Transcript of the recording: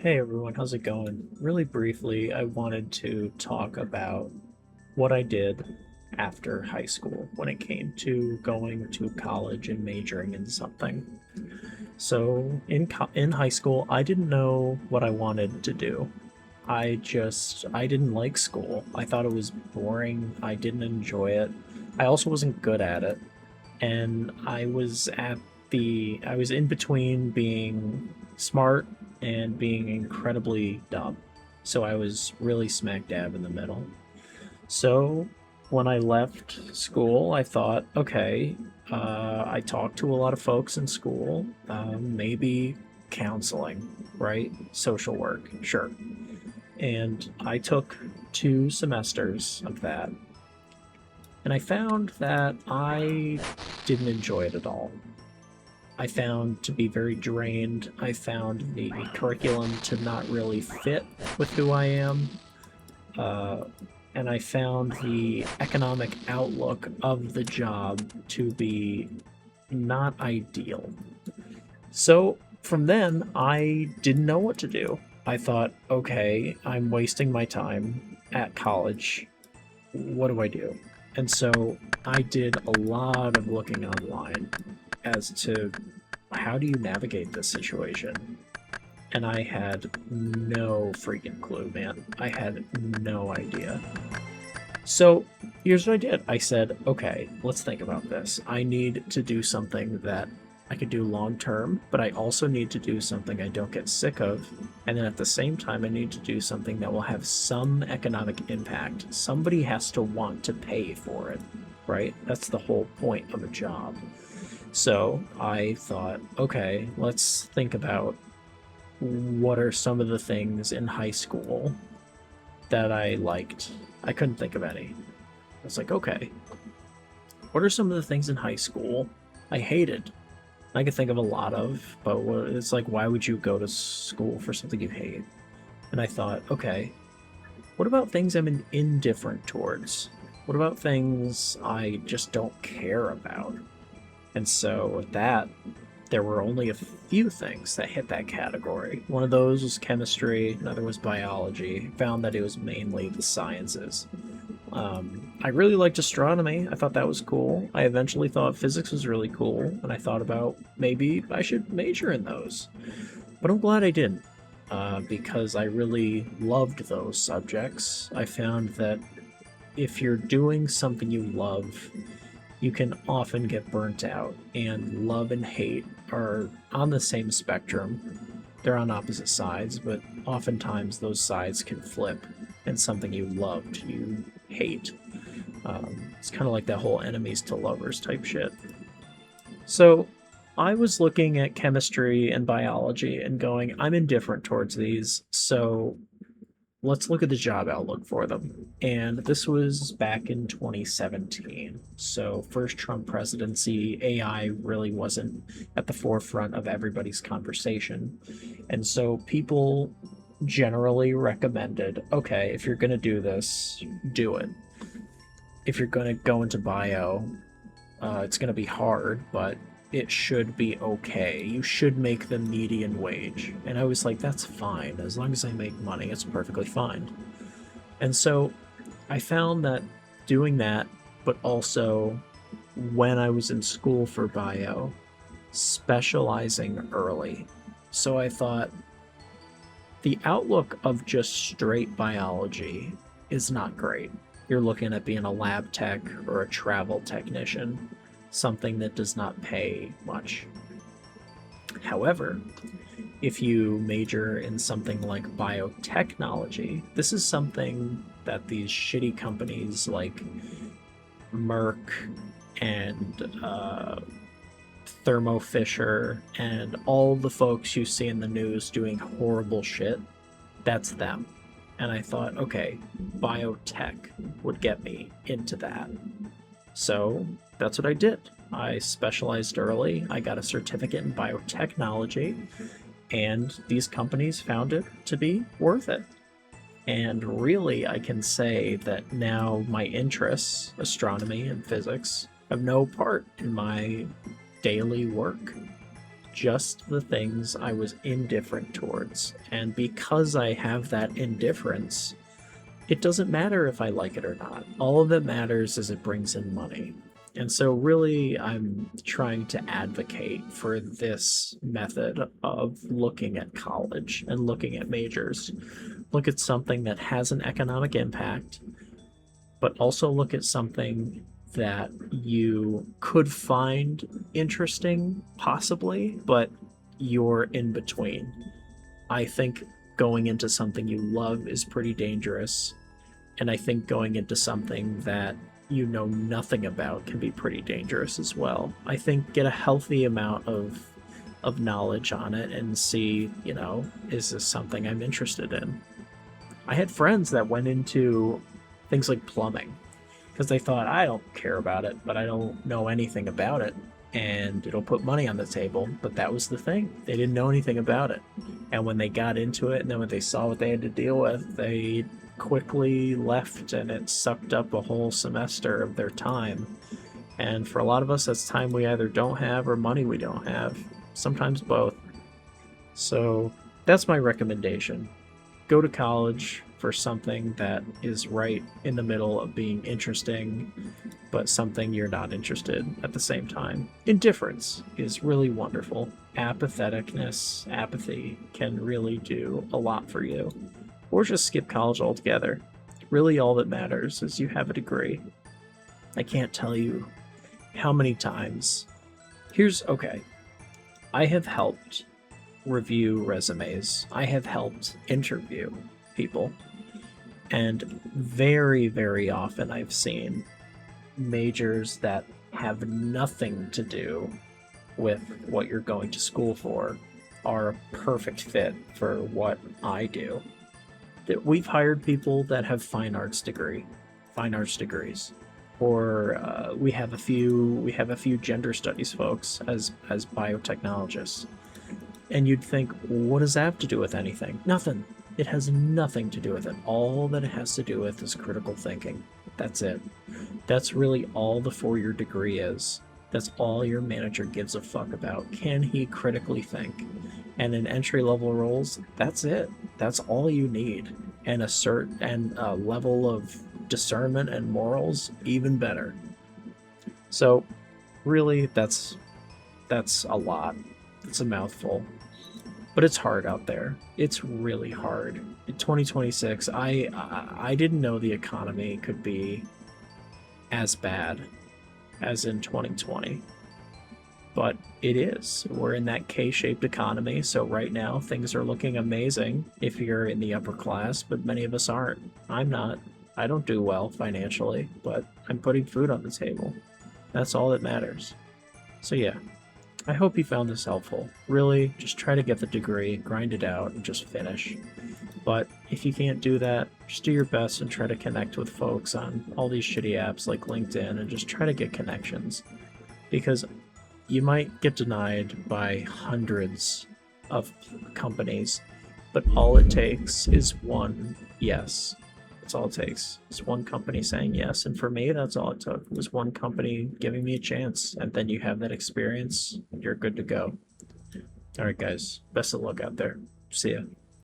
Hey everyone, how's it going? Really briefly, I wanted to talk about what I did after high school when it came to going to college and majoring in something. So, in high school, I didn't know what I wanted to do. I didn't like school. I thought it was boring. I didn't enjoy it. I also wasn't good at it, and I was in between being smart and being incredibly dumb. So I was really smack dab in the middle. So when I left school, I thought, okay, I talked to a lot of folks in school, maybe counseling, right? Social work, sure. And I took 2 semesters of that, and I found that I didn't enjoy it at all. I found to be very drained. I found the curriculum to not really fit with who I am. Uh, and I found the economic outlook of the job to be not ideal. So from then, I didn't know what to do. I thought, okay, I'm wasting my time at college. What do I do? And so I did a lot of looking online as to how do you navigate this situation? And I had no freaking clue, man. I had no idea. So here's what I did. I said, okay, let's think about this. I need to do something that I could do long term, but I also need to do something I don't get sick of. And then at the same time, I need to do something that will have some economic impact. Somebody has to want to pay for it, right? That's the whole point of a job. So I thought, okay, let's think about what are some of the things in high school that I liked. I couldn't think of any. I was like, okay, what are some of the things in high school I hated? I could think of a lot of, but it's like, why would you go to school for something you hate? And I thought, okay, what about things I'm indifferent towards? What about things I just don't care about? And so with that, there were only a few things that hit that category. One of those was chemistry, another was biology. Found that it was mainly the sciences. I really liked astronomy. I thought that was cool. I eventually thought physics was really cool, and I thought about maybe I should major in those. But I'm glad I didn't, because I really loved those subjects. I found that if you're doing something you love, you can often get burnt out, and love and hate are on the same spectrum. They're on opposite sides, but oftentimes those sides can flip, and something you loved, you hate. It's kind of like that whole enemies to lovers type shit. So I was looking at chemistry and biology and going, I'm indifferent towards these, so let's look at the job outlook for them. And this was back in 2017. So, first Trump presidency, AI really wasn't at the forefront of everybody's conversation. And so, people generally recommended, okay, if you're going to do this, do it. If you're going to go into bio, it's going to be hard, but it should be okay. You should make the median wage. And I was like, that's fine. As long as I make money, it's perfectly fine. And so I found that doing that, but also when I was in school for bio, specializing early. So I thought the outlook of just straight biology is not great. You're looking at being a lab tech or a travel technician, something that does not pay much. However, if you major in something like biotechnology, this is something that these shitty companies like Merck and Thermo Fisher and all the folks you see in the news doing horrible shit, that's them. And I thought, okay, biotech would get me into that. So that's what I did. I specialized early. I got a certificate in biotechnology, and these companies found it to be worth it. And really, I can say that now my interests, astronomy and physics, have no part in my daily work. just the things I was indifferent towards. And because I have that indifference, it doesn't matter if I like it or not. All that matters is it brings in money. And so, really, I'm trying to advocate for this method of looking at college and looking at majors. Look at something that has an economic impact, but also look at something that you could find interesting, possibly, but you're in between. I think going into something you love is pretty dangerous, and I think going into something that you know nothing about can be pretty dangerous as well. I think get a healthy amount of knowledge on it and see, is this something I'm interested in? I had friends that went into things like plumbing because they thought, I don't care about it, but I don't know anything about it, and it'll put money on the table. But that was the thing. They didn't know anything about it. And when they got into it and then when they saw what they had to deal with, they quickly left, and it sucked up a whole semester of their time. And for a lot of us, that's time we either don't have or money we don't have. Sometimes both. So that's my recommendation. Go to college for something that is right in the middle of being interesting, but something you're not interested at the same time. Indifference is really wonderful. Apatheticness, apathy can really do a lot for you. Or just skip college altogether. Really, all that matters is you have a degree. I can't tell you how many times. Okay. I have helped review resumes. I have helped interview people. And very, very often I've seen majors that have nothing to do with what you're going to school for are a perfect fit for what I do. We've hired people that have fine arts degrees, or we have a few gender studies folks as biotechnologists. And you'd think, what does that have to do with anything? Nothing. It has nothing to do with it. All that it has to do with is critical thinking. That's it. That's really all the four-year degree is. That's all your manager gives a fuck about. Can he critically think? And in entry-level roles, that's it. That's all you need. And a level of discernment and morals, even better. So, really, that's a lot. It's a mouthful. But it's hard out there. It's really hard. In 2026, I didn't know the economy could be as bad as in 2020. But it is. We're in that K-shaped economy, so right now things are looking amazing if you're in the upper class, but many of us aren't. I'm not. I don't do well financially, but I'm putting food on the table. That's all that matters. So yeah, I hope you found this helpful. Really, just try to get the degree, grind it out, and just finish. But if you can't do that, just do your best and try to connect with folks on all these shitty apps like LinkedIn and just try to get connections. Because you might get denied by hundreds of companies, but all it takes is one yes. That's all it takes. It's one company saying yes. And for me, that's all it took. It was one company giving me a chance. And then you have that experience, you're good to go. All right, guys. Best of luck out there. See ya.